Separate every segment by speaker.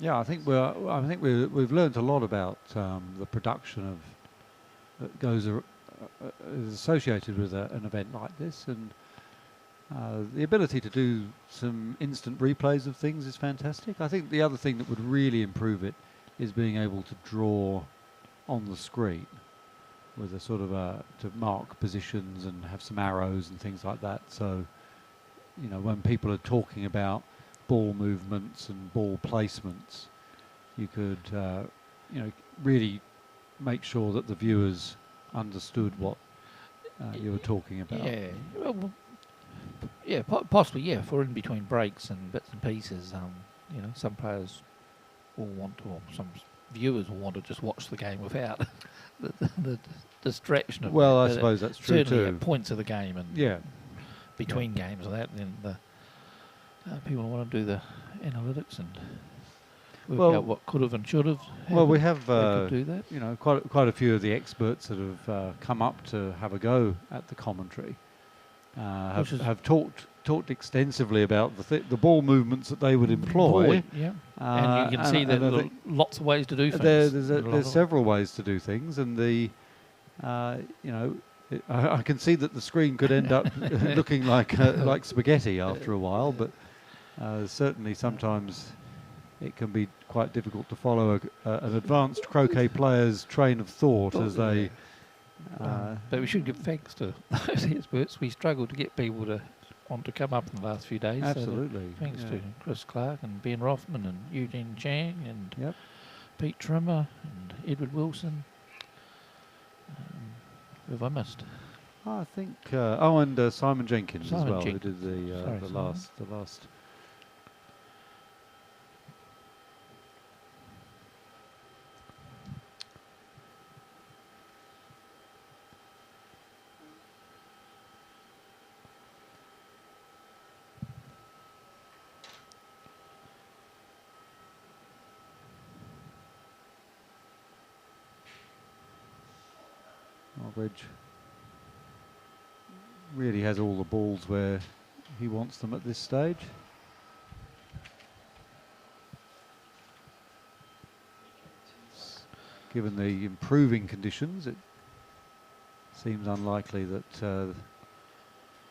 Speaker 1: Yeah, we've learned a lot about the production of that is associated with an event like this, and the ability to do some instant replays of things is fantastic. I think the other thing that would really improve it is being able to draw on the screen with a sort of to mark positions and have some arrows and things like that. So, when people are talking about ball movements and ball placements, you could, really make sure that the viewers understood what you were talking about.
Speaker 2: Yeah, yeah, possibly. Yeah, for in between breaks and bits and pieces. Some players will want to, or some viewers will want to just watch the game without the distraction of.
Speaker 1: Well, I suppose that's true
Speaker 2: certainly
Speaker 1: too.
Speaker 2: at points of the game and
Speaker 1: Yeah.
Speaker 2: between games and that, then the people want to do the analytics and work out what could have and should have.
Speaker 1: Well, we have
Speaker 2: could do that.
Speaker 1: quite a few of the experts that have come up to have a go at the commentary. Have talked extensively about the ball movements that they would employ.
Speaker 2: Yeah, and you can see that there are lots of ways to do things.
Speaker 1: There's several ways to do things, and I can see that the screen could end up looking like spaghetti after a while, but certainly sometimes it can be quite difficult to follow an advanced croquet player's train of thought as they.
Speaker 2: But we should give thanks to those experts. We struggled to get people to want to come up in the last few days.
Speaker 1: Absolutely.
Speaker 2: So thanks to Chris Clark and Ben Rothman and Eugene Chang and
Speaker 1: Yep.
Speaker 2: Pete Trimmer and Edward Wilson. Who have I missed?
Speaker 1: I think. And Simon Jenkins as well,
Speaker 2: Jenkins.
Speaker 1: who did the last. Ridge really has all the balls where he wants them at this stage. Given the improving conditions, it seems unlikely that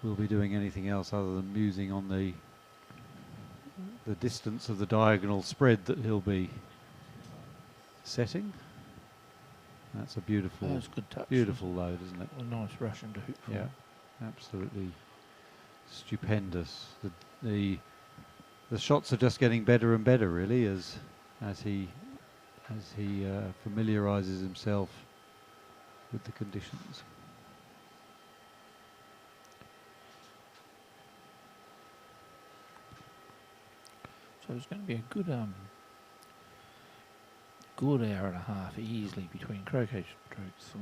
Speaker 1: we'll be doing anything else other than musing on the distance of the diagonal spread that he'll be setting. That's a beautiful,
Speaker 2: good touch.
Speaker 1: beautiful load, isn't it?
Speaker 2: A nice rush into hoop.
Speaker 1: Yeah, absolutely stupendous. The shots are just getting better and better, really, as he familiarises himself with the conditions.
Speaker 2: So it's going to be a good hour and a half easily between croquet strokes for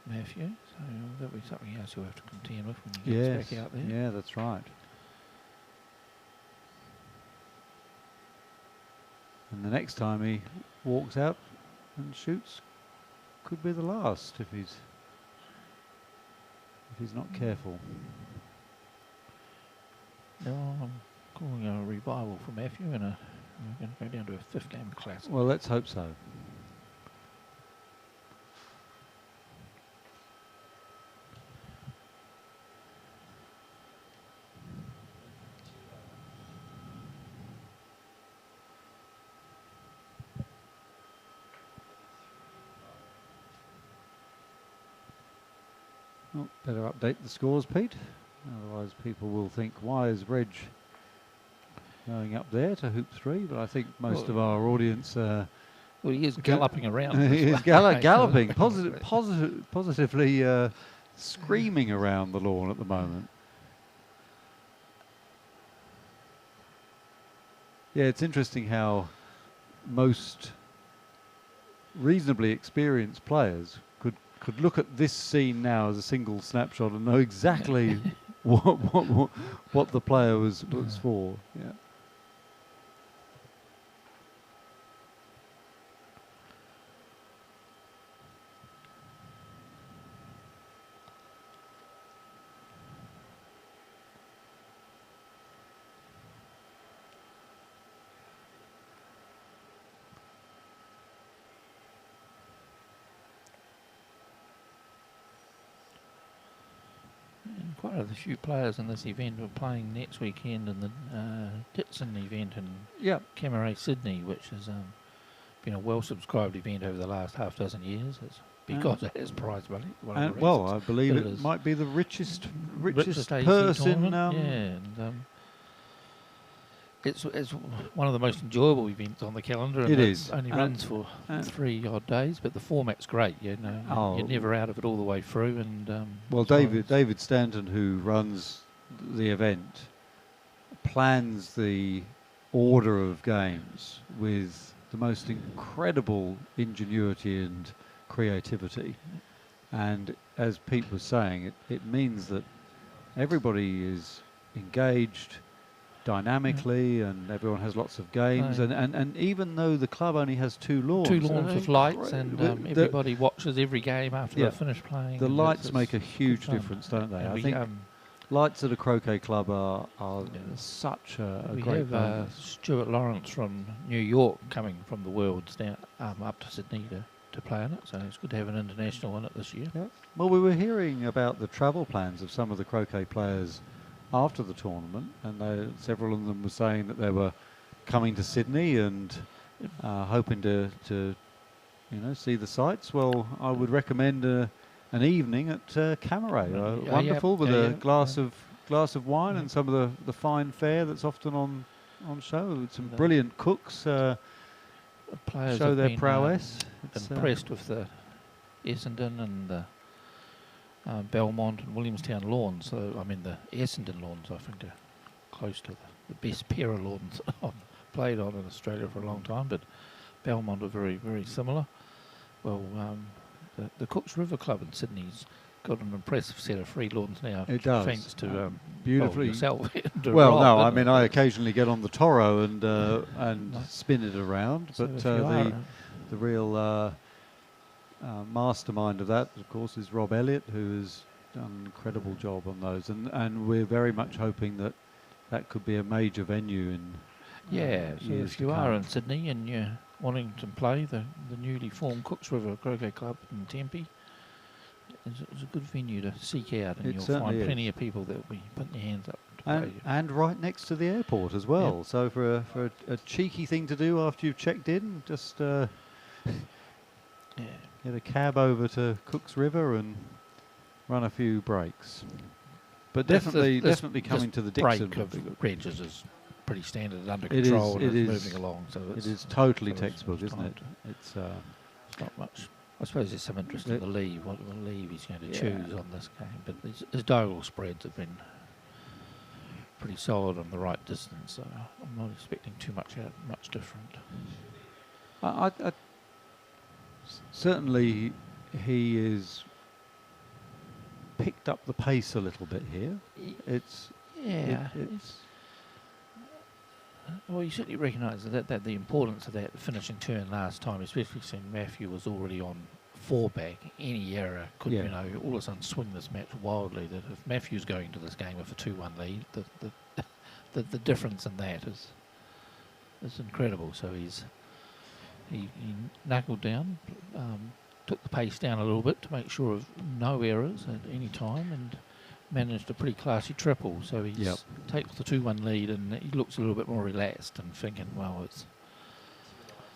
Speaker 2: Matthew. So that'll be something else you'll have to contend with when he gets back out there.
Speaker 1: Yeah, that's right. And the next time he walks out and shoots could be the last if he's not careful.
Speaker 2: No, I'm calling a revival for Matthew and we're going to go down to a fifth game of class.
Speaker 1: Well, let's hope so. Well, better update the scores, Pete. Otherwise people will think, why is Reg going up there to hoop 3? But I think most of our audience...
Speaker 2: well, he is galloping around.
Speaker 1: He is galloping, positively screaming around the lawn at the moment. Yeah, it's interesting how most reasonably experienced players could look at this scene now as a single snapshot and know exactly what the player was for. Yeah.
Speaker 2: quite a few players in this event who are playing next weekend in the Ditson event in
Speaker 1: Yeah.
Speaker 2: Camaret, Sydney, which has been a well-subscribed event over the last half dozen years. It's because it has prize money. One of the
Speaker 1: Well,
Speaker 2: reasons
Speaker 1: I believe
Speaker 2: that
Speaker 1: it might be the richest
Speaker 2: AC
Speaker 1: purse in.
Speaker 2: tournament. Yeah, and it's one of the most enjoyable events on the calendar. And
Speaker 1: It is.
Speaker 2: Only runs for 3 odd days, but the format's great. You know, you're never out of it all the way through. And
Speaker 1: well, David Stanton, who runs the event, plans the order of games with the most incredible ingenuity and creativity. And as Pete was saying, it means that everybody is engaged dynamically, and everyone has lots of games.
Speaker 2: Right.
Speaker 1: And even though the club only has 2 lawns,
Speaker 2: with lights, and everybody watches every game after they finish playing.
Speaker 1: The lights make a huge difference, don't they? I think lights at a croquet club are such a great bonus.
Speaker 2: Stuart Lawrence from New York coming from the Worlds down up to Sydney to play in it, so it's good to have an international in it this year.
Speaker 1: Yeah. Well, we were hearing about the travel plans of some of the croquet players after the tournament, and several of them were saying that they were coming to Sydney and hoping to see the sights. Well, I would recommend an evening at Camaret, wonderful, with a glass of wine and some of the fine fare that's often on show. With some brilliant cooks
Speaker 2: players
Speaker 1: show their prowess.
Speaker 2: Impressed with the Essendon and the Belmont and Williamstown lawns. So I mean the Essendon lawns, I think, are close to the best pair of lawns I've played on in Australia for a long time. But Belmont are very, very similar. Well, the Cooks River Club in Sydney's got an impressive set of free lawns now.
Speaker 1: It does.
Speaker 2: Thanks to
Speaker 1: beautifully
Speaker 2: yourself.
Speaker 1: Well, no, I mean I occasionally get on the Toro and spin it around,
Speaker 2: So
Speaker 1: but the real mastermind of that, of course, is Rob Elliott, who has done an incredible job on those, and we're very much hoping that could be a major venue in
Speaker 2: so if you are in Sydney and you're wanting to play the newly formed Cooks River Croquet Club in Tempe, it's a good venue to seek out, and you'll find plenty of people that will be putting their hands up to play. And
Speaker 1: right next to the airport as well.
Speaker 2: Yep.
Speaker 1: So for a cheeky thing to do after you've checked in, just get a cab over to Cooks River and run a few breaks. But definitely coming to the Dixon.
Speaker 2: Break of Regis is pretty standard and under control. It is moving along. So
Speaker 1: it is totally textbook, isn't it? It's
Speaker 2: not much. I suppose there's some interest in the leave, what leave he's going to choose on this game. But his diagonal spreads have been pretty solid on the right distance, so I'm not expecting too much different.
Speaker 1: Certainly he is picked up the pace a little bit here.
Speaker 2: Well, you certainly recognise that the importance of that finishing turn last time, especially seeing Matthew was already on 4 back. Any error could, all of a sudden swing this match wildly. That if Matthew's going to this game with a 2-1 lead, the difference in that is incredible. So he knuckled down, took the pace down a little bit to make sure of no errors at any time, and managed a pretty classy triple. So he takes the 2-1 lead, and he looks a little bit more relaxed and thinking, well, it's...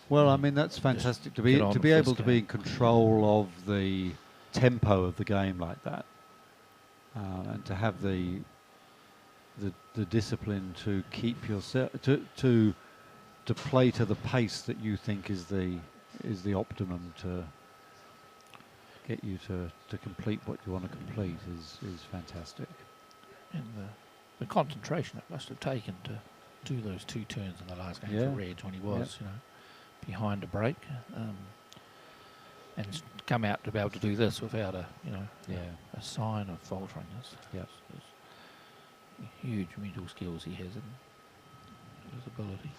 Speaker 1: Well, I mean, that's fantastic to be able to be in control of the tempo of the game like that, and to have the discipline to keep yourself to play to the pace that you think is the optimum to get you to complete what you want to complete is fantastic.
Speaker 2: And the concentration it must have taken to do those 2 turns in the last game for Reg when he was behind a break, and come out to be able to do this without a sign of faltering. It's huge mental skills he has and his ability.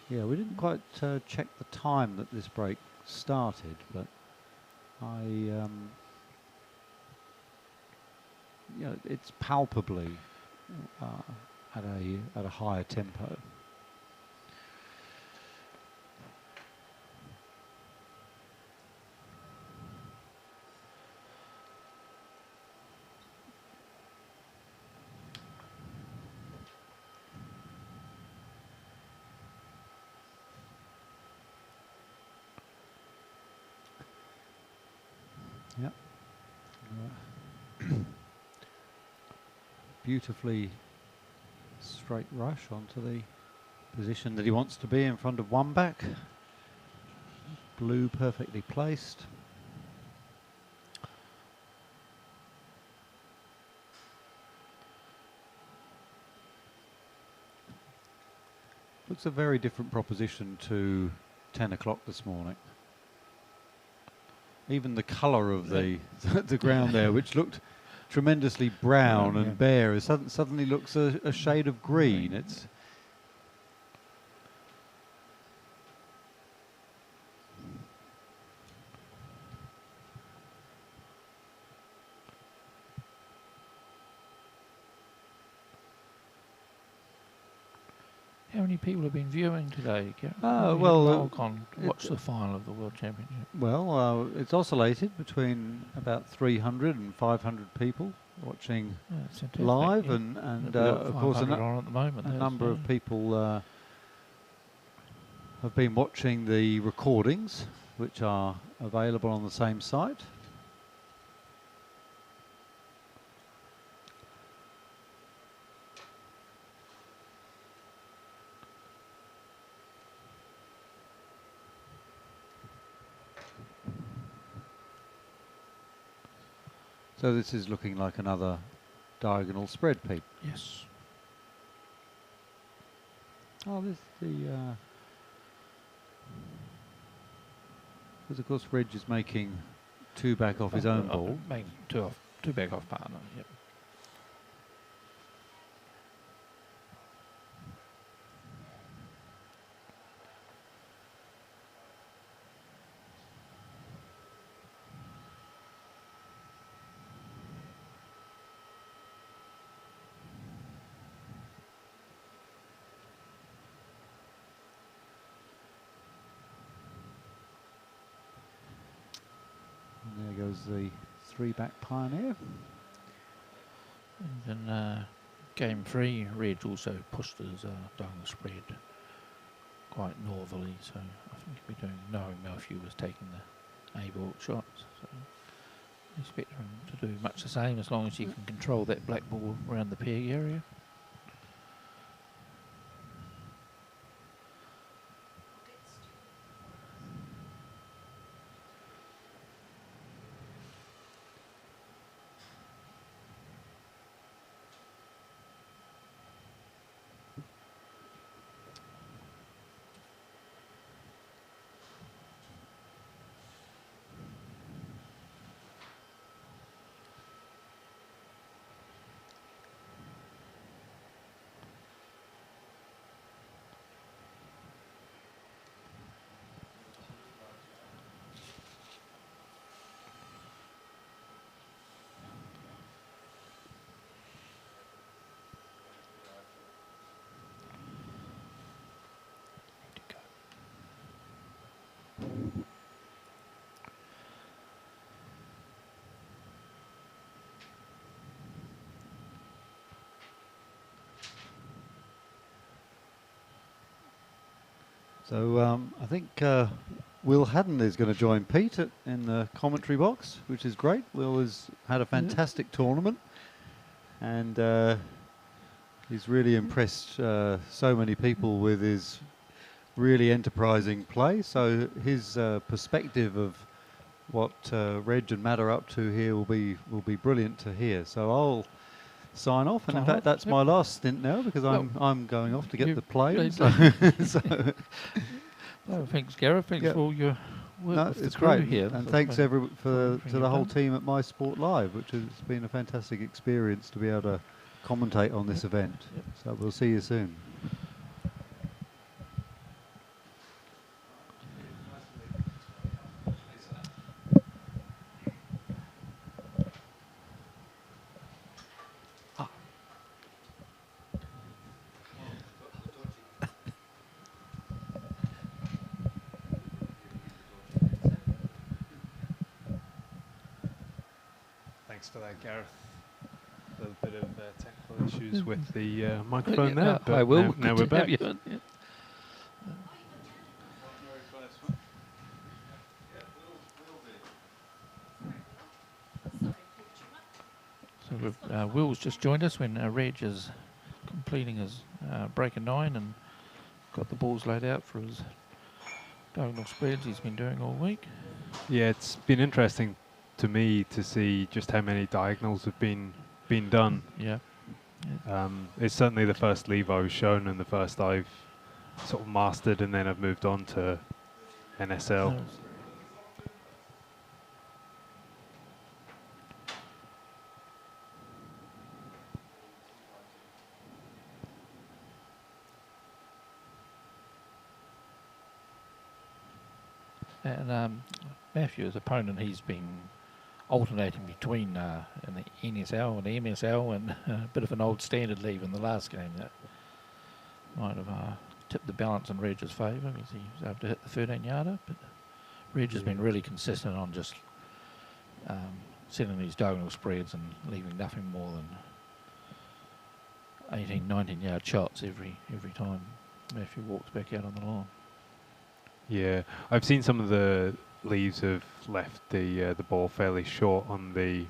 Speaker 1: Yeah, we didn't quite check the time that this break started, but it's palpably at a higher tempo. Yep. Beautifully straight rush onto the position that he wants to be in front of one back. Blue perfectly placed. Looks a very different proposition to 10 o'clock this morning. Even the colour of the ground there, which looked tremendously brown and bare, suddenly looks a shade of green. It's
Speaker 2: How many people have been viewing today, Gareth?
Speaker 1: well,
Speaker 2: log on to watch the final of the World Championship.
Speaker 1: well, it's oscillated between about 300 and 500 people watching live,
Speaker 2: yeah.
Speaker 1: and of course
Speaker 2: on at the moment,
Speaker 1: a number of people have been watching the recordings, which are available on the same site. So this is looking like another diagonal spread, Pete.
Speaker 2: Yes.
Speaker 1: Oh, this the because of course Reg is making two back off his own ball.
Speaker 2: Making two back off partner. Yep.
Speaker 1: And there goes the three-back pioneer.
Speaker 2: And then game 3, Reg also pushed his diagonal spread quite northerly, so I think he'll be doing, knowing Melfield was taking the A-ball shots. So I expect him to do much the same as long as he can control that black ball around the peg area.
Speaker 1: So I think Will Haddon is going to join Pete in the commentary box, which is great. Will has had a fantastic tournament, and he's really impressed so many people with his really enterprising play. So his perspective of what Reg and Matt are up to here will be brilliant to hear. So I'll sign off, and in fact that's my last stint now, because I'm going off to get the plane. So
Speaker 2: well, thanks, Gareth. Thanks for all your work with
Speaker 1: it's
Speaker 2: the crew
Speaker 1: great
Speaker 2: here.
Speaker 1: and thanks to the whole team at My Sport Live, which has been a fantastic experience to be able to commentate on this event. So we'll see you soon.
Speaker 3: Thanks for that, Gareth. A little bit of technical issues with the microphone there, but
Speaker 2: I will.
Speaker 3: now we're back.
Speaker 2: So Will's just joined us when Reg is completing his break of 9 and got the balls laid out for his diagonal spreads he's been doing all week.
Speaker 3: Yeah, it's been interesting to me to see just how many diagonals have been done.
Speaker 2: Yeah.
Speaker 3: It's certainly the first leave I was shown and the first I've sort of mastered, and then I've moved on to NSL.
Speaker 2: And Matthew's opponent, he's been alternating between in the NSL and the MSL, and a bit of an old standard leave in the last game that might have tipped the balance in Reg's favour because he was able to hit the 13-yarder. But Reg has been really consistent on just setting these diagonal spreads and leaving nothing more than 18, 19-yard shots every time Matthew walks back out on the line.
Speaker 3: Yeah, I've seen some of the leaves have left the ball fairly short on the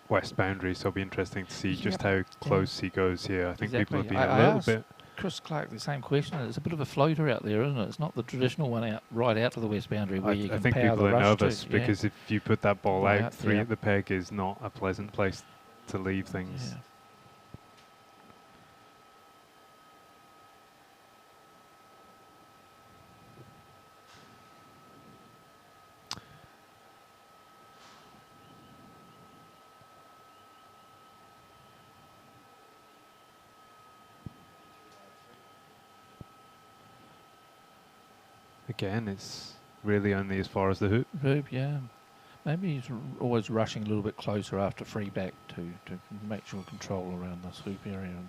Speaker 3: west boundary, so it'll be interesting to see just how close he goes here. I think people have been a little bit.
Speaker 2: Chris Clark, the same question. It's a bit of a floater out there, isn't it? It's not the traditional one out right out to the west boundary where you can
Speaker 3: I think
Speaker 2: power
Speaker 3: people
Speaker 2: the
Speaker 3: are
Speaker 2: rush
Speaker 3: nervous
Speaker 2: to,
Speaker 3: because if you put that ball out, three
Speaker 2: yeah.
Speaker 3: at the peg is not a pleasant place to leave things.
Speaker 2: Yeah.
Speaker 3: Again, it's really only as far as the hoop.
Speaker 2: Hoop, yeah. Maybe he's always rushing a little bit closer after free back to make sure control around this hoop area. And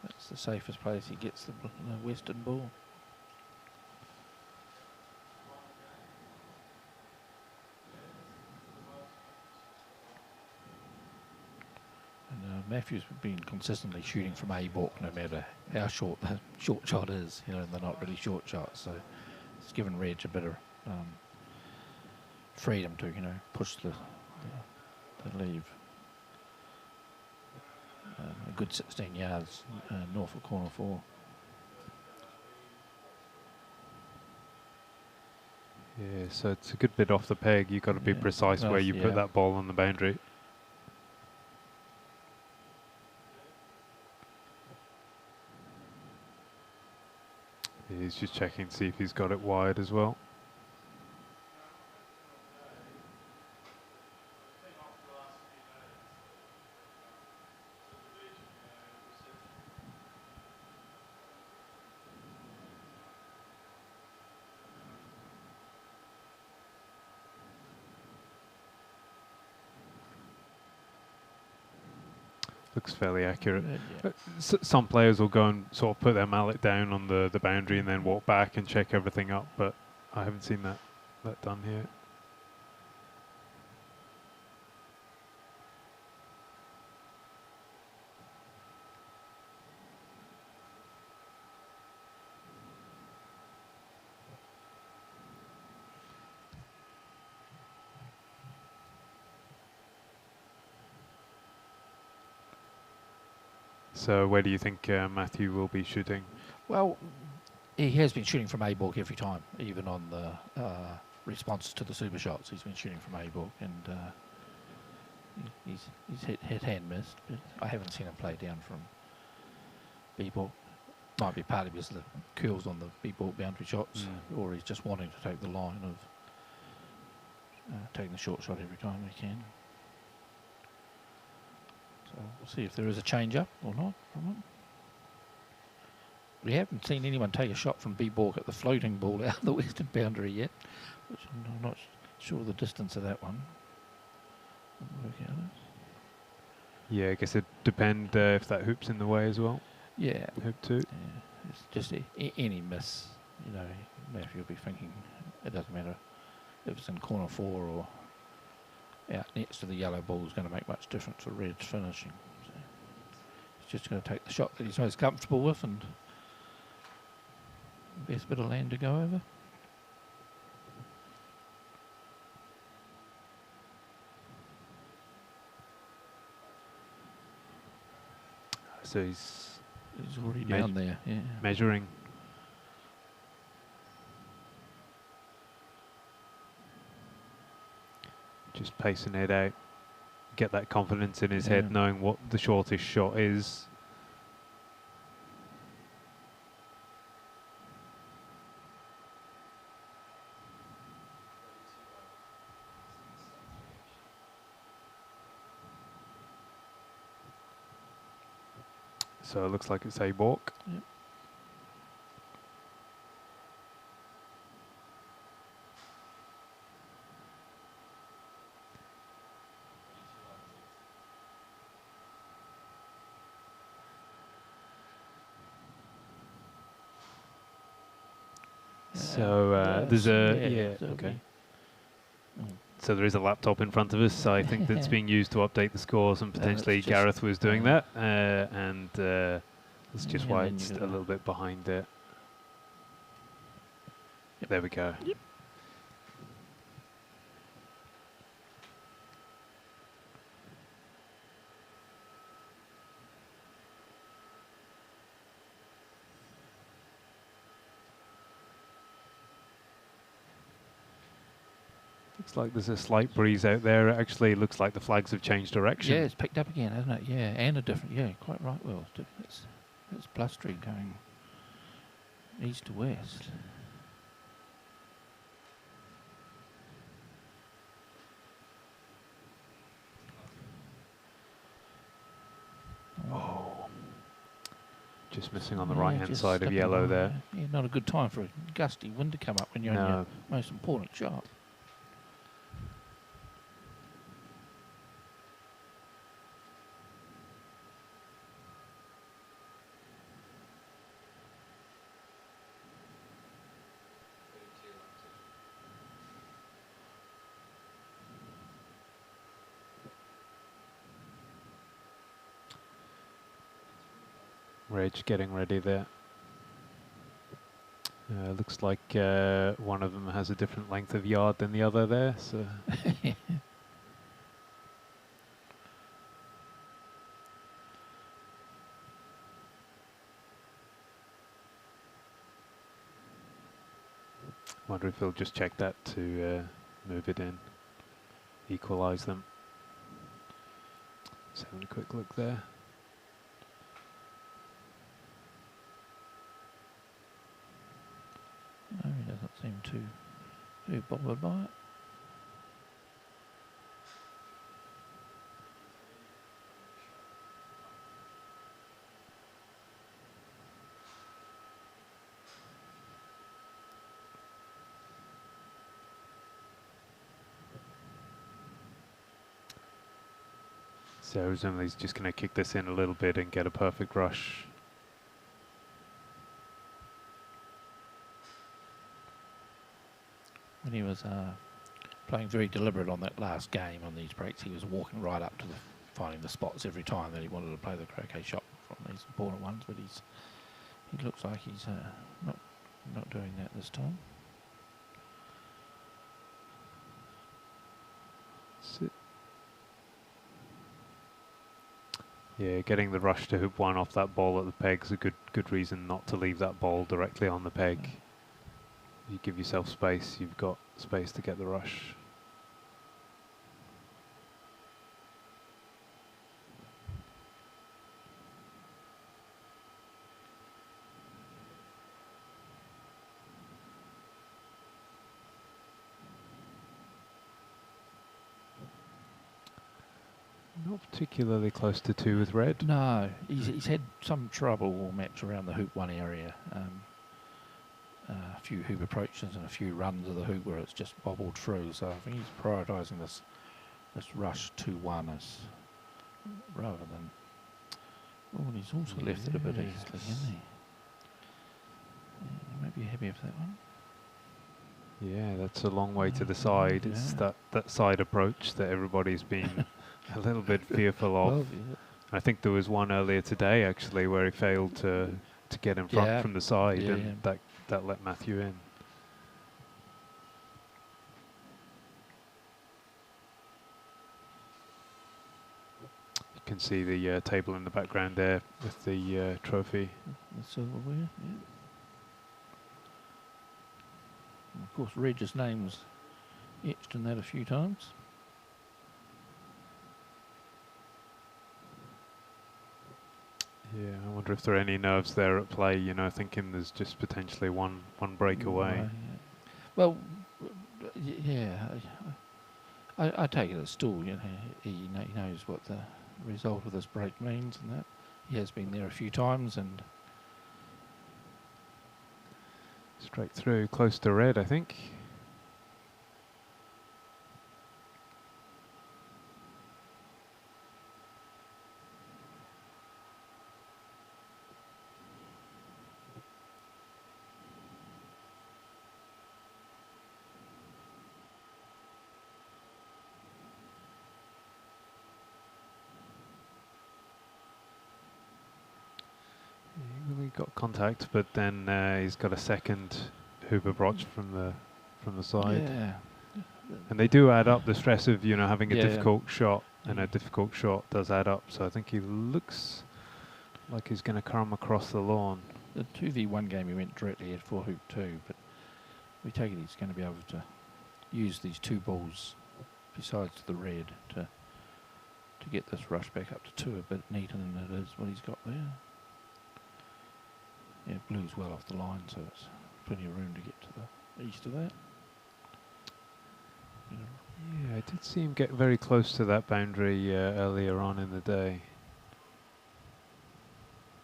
Speaker 2: that's the safest place he gets the western ball. And Matthew's been consistently shooting from A balk no matter how short the short shot is. You know, they're not really short shots, so it's given Reg a bit of freedom to, push the leave. A good 16 yards north of corner 4.
Speaker 3: Yeah, so it's a good bit off the peg. You've got to be precise where you put that ball on the boundary. He's just checking to see if he's got it wide as well. Looks fairly accurate. Some players will go and sort of put their mallet down on the boundary and then walk back and check everything up, but I haven't seen that done here. So where do you think Matthew will be shooting?
Speaker 2: Well, he has been shooting from A balk every time, even on the response to the super shots. He's been shooting from A balk, and he's hit and missed. But I haven't seen him play down from B balk. Might be partly because of the curls on the B balk boundary shots, or he's just wanting to take the line of taking the short shot every time he can. So we'll see if there is a change up or not from it. We haven't seen anyone take a shot from B-balk at the floating ball out of the western boundary yet, which I'm not sure the distance of that one. Work out
Speaker 3: Yeah, I guess it depends if that hoop's in the way as well.
Speaker 2: Yeah.
Speaker 3: Hoop 2.
Speaker 2: Yeah. It's just any miss, Matthew will be thinking it doesn't matter if it's in corner 4 or out next to the yellow ball is going to make much difference for Red's finishing. So he's just going to take the shot that he's most comfortable with and best bit of land to go over.
Speaker 3: so he's
Speaker 2: already
Speaker 3: Me-
Speaker 2: down there. Yeah.
Speaker 3: measuring. Just pacing it out. Get that confidence in his
Speaker 2: Yeah.
Speaker 3: head, knowing what the shortest shot is. So it looks like it's a walk.
Speaker 2: Yep.
Speaker 3: So there's a
Speaker 2: so
Speaker 3: okay.
Speaker 2: we-
Speaker 3: So there is a laptop in front of us. So I think that's being used to update the scores, and
Speaker 2: That's
Speaker 3: potentially
Speaker 2: just-
Speaker 3: Gareth was doing that, and that's just
Speaker 2: Yeah,
Speaker 3: why
Speaker 2: then
Speaker 3: it's
Speaker 2: you
Speaker 3: a
Speaker 2: gotta-
Speaker 3: little bit behind it.
Speaker 2: Yep.
Speaker 3: There we go.
Speaker 2: Yep.
Speaker 3: Looks like there's a slight breeze out there. It actually looks like the flags have changed direction.
Speaker 2: Yeah, it's picked up again, hasn't it? Yeah, and a different. Yeah, quite right. Well, it's blustery going east to west.
Speaker 3: Oh, just missing on the
Speaker 2: Yeah,
Speaker 3: right-hand
Speaker 2: just
Speaker 3: side of
Speaker 2: slipping
Speaker 3: yellow
Speaker 2: along
Speaker 3: there.
Speaker 2: Yeah, not a good time for a gusty wind to come up when you're on
Speaker 3: No.
Speaker 2: your most important shot.
Speaker 3: Reg getting ready there. Looks like one of them has a different length of yard than the other there. So wonder if he'll just check that to move it in, equalise them. Just having a quick look there.
Speaker 2: No, he doesn't seem too bothered by it.
Speaker 3: So presumably he's just going to kick this in a little bit and get a perfect rush.
Speaker 2: When he was playing very deliberate on that last game on these breaks, he was walking right up to finding the spots every time that he wanted to play the croquet shot from these important ones. But he looks like he's not doing that this time.
Speaker 3: Yeah, getting the rush to hoop one off that ball at the peg's a good reason not to leave that ball directly on the peg. You give yourself space, you've got space to get the rush. Not particularly close to 2 with red.
Speaker 2: No, he's had some trouble all match around the hoop one area. A few hoop approaches and a few runs of the hoop where it's just bobbled through. So I think he's prioritising this rush 2-1 as rather than. Oh, and he's also left it a bit easily, hasn't he? Yeah, you might be happy with that one.
Speaker 3: Yeah, that's a long way to the side. It's that side approach that everybody's been a little bit fearful of.
Speaker 2: Well, yeah.
Speaker 3: I think there was one earlier today actually where he failed to get in front from the side, and that let Matthew in. You can see the table in the background there with the trophy.
Speaker 2: The silverware, yeah. And of course, Reg's name's etched in that a few times.
Speaker 3: Yeah, I wonder if there are any nerves there at play, you know, thinking there's just potentially one breakaway.
Speaker 2: Yeah. Well, yeah, I take it as still, you know, he knows what the result of this break means and that. He has been there a few times and...
Speaker 3: Straight through, close to red, I think. He got contact, but then he's got a second Hooper Broch from the side.
Speaker 2: Yeah.
Speaker 3: And they do add up. The stress of, you know, having a
Speaker 2: Yeah.
Speaker 3: difficult shot, and a difficult shot does add up. So I think he looks like he's going to come across the lawn.
Speaker 2: The 2v1 game he went directly at 4 hoop 2, but we take it he's going to be able to use these two balls besides the red to get this rush back up to 2 a bit neater than it is what he's got there. Yeah, blue's well off the line, so it's plenty of room to get to the east of that.
Speaker 3: Yeah, I did see him get very close to that boundary earlier on in the day.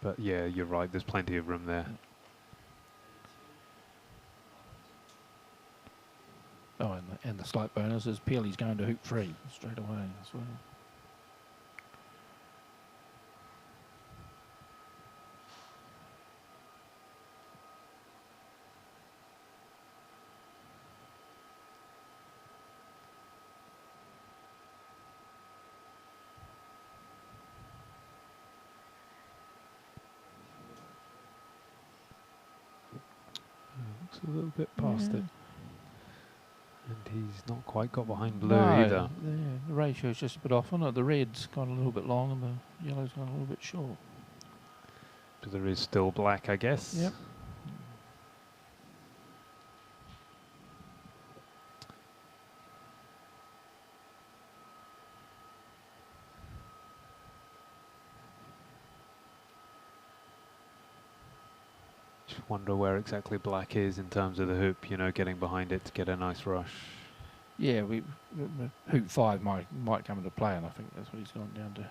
Speaker 3: But yeah, you're right, there's plenty of room there.
Speaker 2: Oh, and the slight bonus is Peely's going to hoop 3 straight away as well.
Speaker 3: Looks a little bit past it. And he's not quite got behind blue
Speaker 2: No,
Speaker 3: either.
Speaker 2: The ratio's just a bit off on it. The red's gone a little bit long and the yellow's gone a little bit short.
Speaker 3: But there is still black, I guess.
Speaker 2: Yep.
Speaker 3: Just wonder where exactly black is in terms of the hoop, you know, getting behind it to get a nice rush.
Speaker 2: Yeah, hoop 5 might come into play, and I think that's what he's gone down to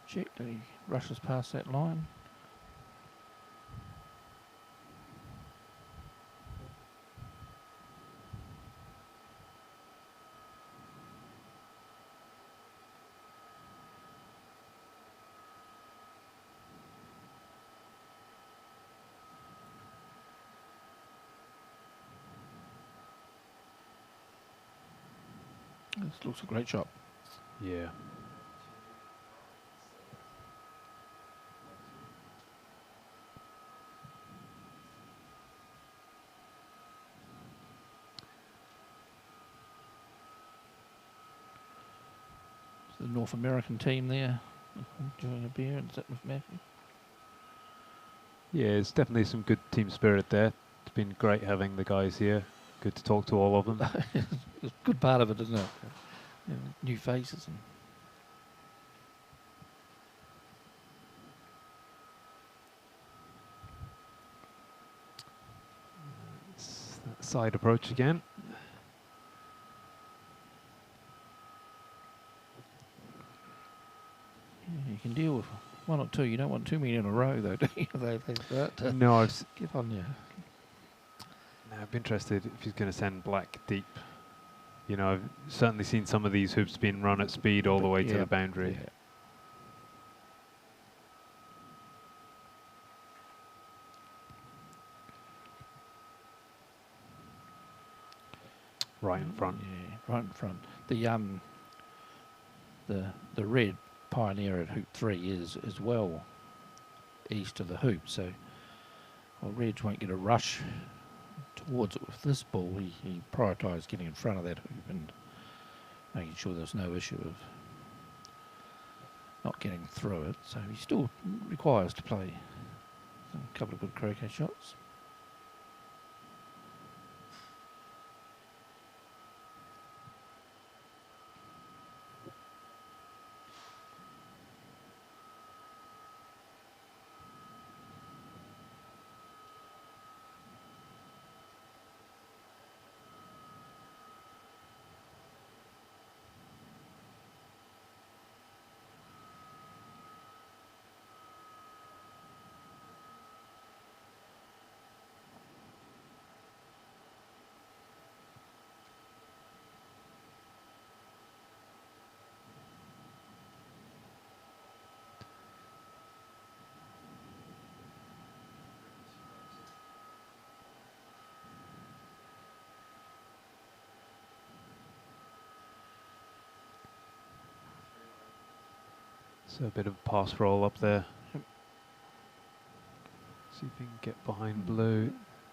Speaker 2: check, that he rushes past that line. This looks a great shot.
Speaker 3: Yeah.
Speaker 2: The North American team there, enjoying a beer and sitting with Matthew.
Speaker 3: Yeah, it's definitely some good team spirit there. It's been great having the guys here. Good to talk to all of them.
Speaker 2: It's a good part of it, isn't it? You know, new faces. And
Speaker 3: It's that side approach again.
Speaker 2: yeah, you can deal with one or two. You don't want too many in a row, though, do you? They start to
Speaker 3: No,
Speaker 2: get on you.
Speaker 3: I'd be interested if he's going to send black deep. You know, I've certainly seen some of these hoops being run at speed all the way to the boundary.
Speaker 2: Yeah.
Speaker 3: Right in front.
Speaker 2: Yeah, right in front. The red pioneer at hoop 3 is as well east of the hoop, so Reg won't get a rush towards it with this ball. He prioritised getting in front of that hoop and making sure there's no issue of not getting through it. So he still requires to play a couple of good croquet shots.
Speaker 3: So a bit of a pass roll up there.
Speaker 2: Yep.
Speaker 3: See if he can get behind blue.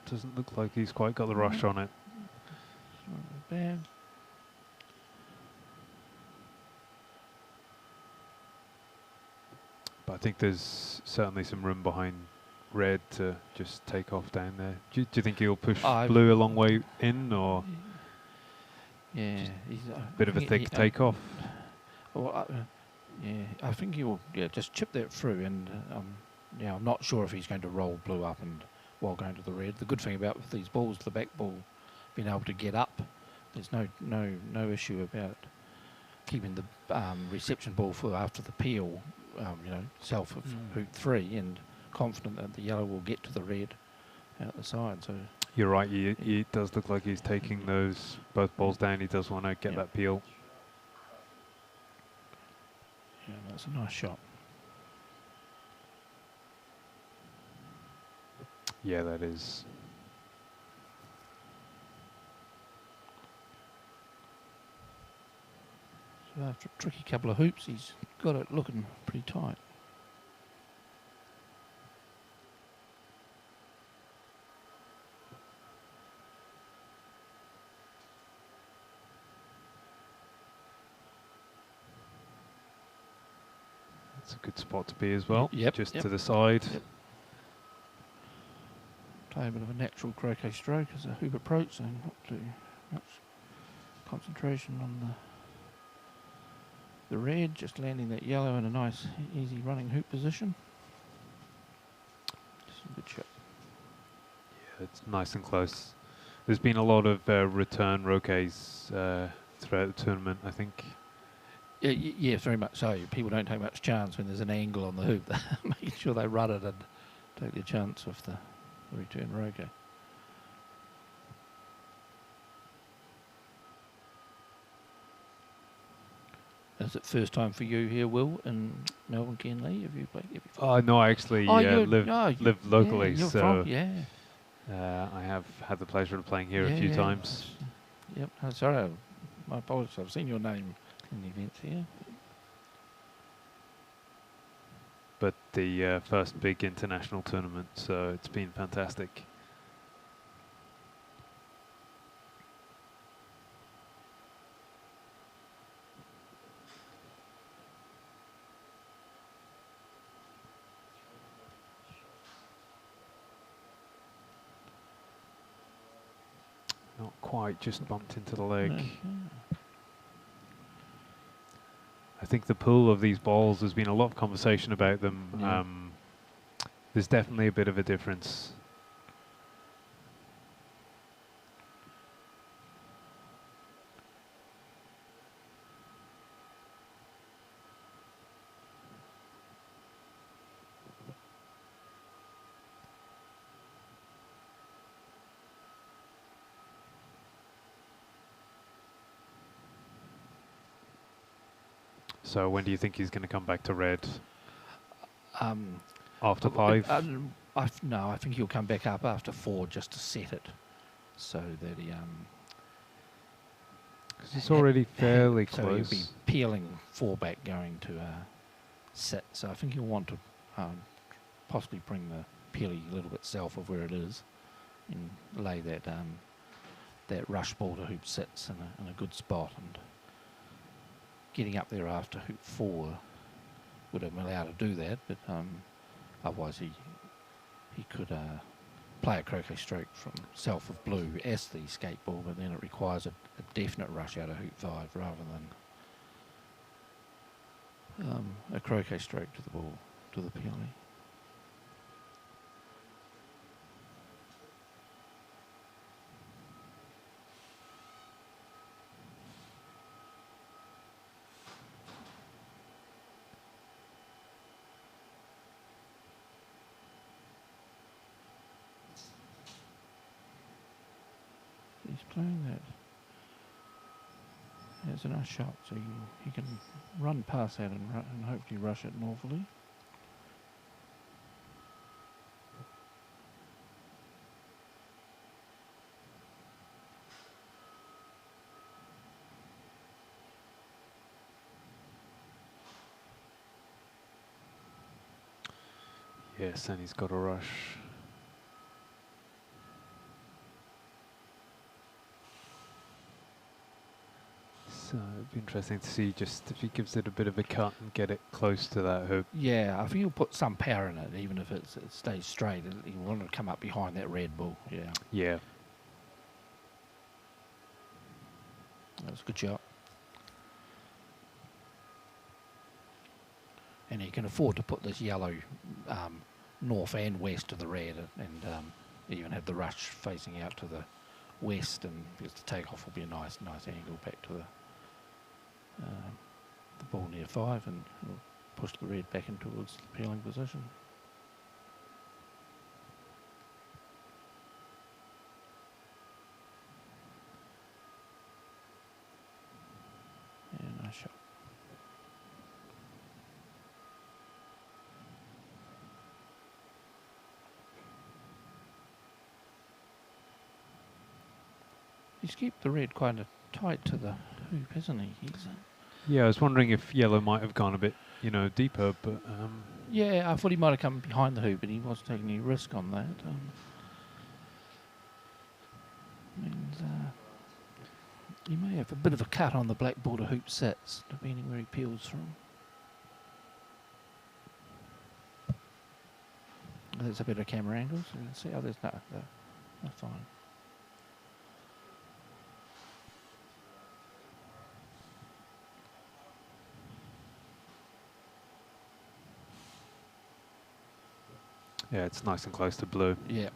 Speaker 3: Doesn't look like he's quite got the rush on it.
Speaker 2: Bad.
Speaker 3: But I think there's certainly some room behind red to just take off down there. Do you think he'll push blue a long way in, or
Speaker 2: Yeah, he's
Speaker 3: a bit of a thick takeoff?
Speaker 2: Well, yeah, I think he will. Yeah, just chip that through, and yeah, I'm not sure if he's going to roll blue up and while going to the red. The good thing about with these balls, the back ball being able to get up, there's no issue about keeping the reception ball for after the peel, south of hoop 3, and confident that the yellow will get to the red out the side. So
Speaker 3: you're right. He does look like he's taking those both balls down. He does want to get that peel.
Speaker 2: Yeah, that's a nice shot.
Speaker 3: Yeah, that is.
Speaker 2: So after a tricky couple of hoops, he's got it looking pretty tight.
Speaker 3: That's a good spot to be as well.
Speaker 2: Yep.
Speaker 3: Just to the side.
Speaker 2: Yep. Play a bit of a natural croquet stroke as a hoop approach, so not too much concentration on the red, just landing that yellow in a nice easy running hoop position. Just a good shot.
Speaker 3: Yeah, it's nice and close. There's been a lot of return roquets throughout the tournament, I think.
Speaker 2: Yeah, yeah, very much so. People don't take much chance when there's an angle on the hoop. Making sure they run it and take their chance with the return roquet. Is it first time for you here, Will, in Melbourne, Ken Lee? Have you played here before?
Speaker 3: No, I actually live locally,
Speaker 2: yeah,
Speaker 3: so
Speaker 2: I
Speaker 3: I have had the pleasure of playing here a few times.
Speaker 2: Yep. Oh, sorry, my apologies. I've seen your name in the events here.
Speaker 3: But the first big international tournament, so it's been fantastic. Not quite, just bumped into the leg.
Speaker 2: Okay.
Speaker 3: I think the pull of these balls, there's been a lot of conversation about them.
Speaker 2: Yeah.
Speaker 3: There's definitely a bit of a difference. So when do you think he's going to come back to red? After 5?
Speaker 2: No, I think he'll come back up after 4 just to set it, so that he.
Speaker 3: Because it's already fairly
Speaker 2: so
Speaker 3: close.
Speaker 2: he'll be peeling 4 back, going to set. So I think he'll want to possibly bring the peely a little bit south of where it is, and lay that that rush ball to hoop 6 in a good spot, and getting up there after hoop 4 would have been allowed to do that, but otherwise he could play a croquet stroke from south of blue as the escape ball, but then it requires a definite rush out of hoop 5 rather than a croquet stroke to the ball, to the peony. He's playing that. It's a nice shot, so he can run past that and hopefully rush it northally.
Speaker 3: Yes, and he's got a rush. So it'd be interesting to see just if he gives it a bit of a cut and get it close to that hoop.
Speaker 2: Yeah, I think he'll put some power in it, even if it stays straight. He want to come up behind that red ball. Yeah,
Speaker 3: Yeah.
Speaker 2: that was a good shot. And he can afford to put this yellow north and west of the red, and even have the rush facing out to the west, and because the takeoff will be a nice angle back to the ball near 5, and it'll push the red back in towards the peeling position. Yeah, nice shot. He's kept the red kind of tight to the hoop, hasn't he?
Speaker 3: Yeah, I was wondering if yellow might have gone a bit, deeper, but
Speaker 2: Yeah, I thought he might have come behind the hoop, but he wasn't taking any risk on that. He may have a bit of a cut on the black border hoop sits, depending where he peels from. There's a better camera angle, so you can see. Oh, there's no, that's fine.
Speaker 3: yeah, it's nice and close to blue.
Speaker 2: Yeah.